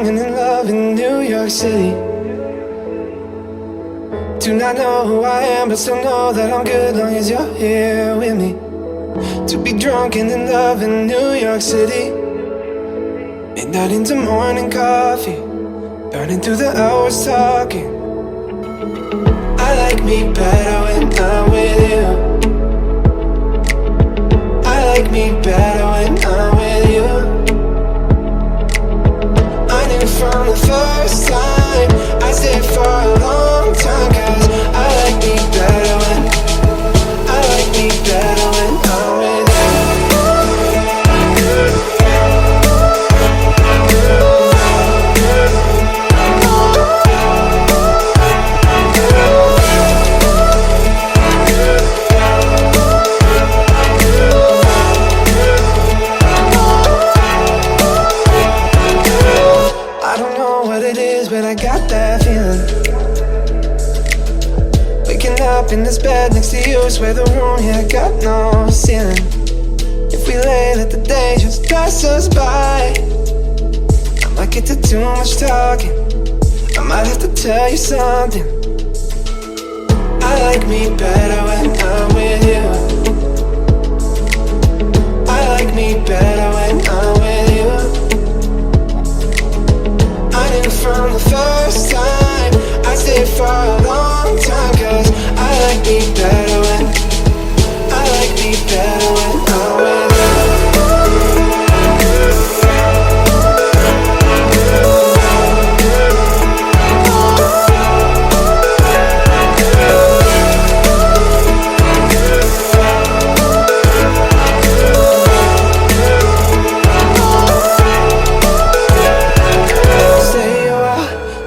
young and in love in New York City. Do not know who I am, but still know that I'm good long as you're here with me. To be drunk and in love in New York City. Midnight into morning coffee, burning through the hours talking. I like me better when I'm with you. I like me better when I'm with you. I knew from the first time I stayed for a long time, 'cause I like me better when I like me better when I'm with you. I don't know what it is, but I got that feeling. Waking up in this bed next to you, swear the room, yeah, got no ceiling. If we lay, let the day just pass us by. I might get to too much talking, I might have to tell you something. I like me better when I'm with you. I like me better when I'm with you. I knew from the first time I stayed for a long time, 'cause I like me better when I like me better when I'm with you.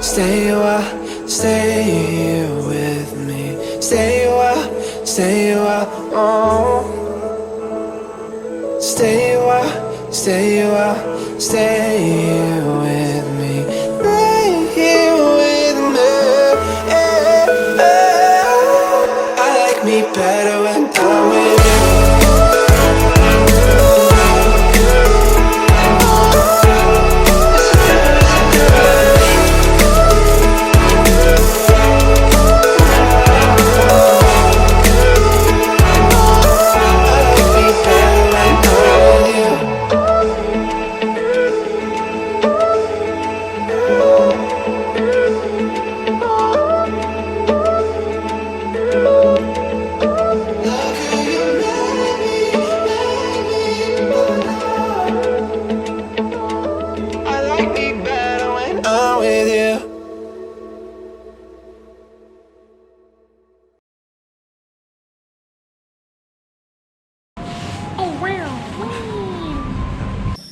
Stay a while, stay here with me. Stay a while, oh. Stay a while, stay here with me. Stay here with me. I like me better when I'm with you.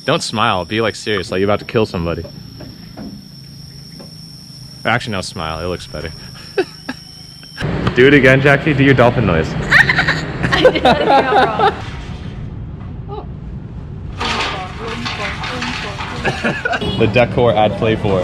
Don't smile, be like serious, like you're about to kill somebody. Or actually, no, smile, it looks better. Do it again, Jackie, do your dolphin noise. I did that again wrong. The decor I'd play for.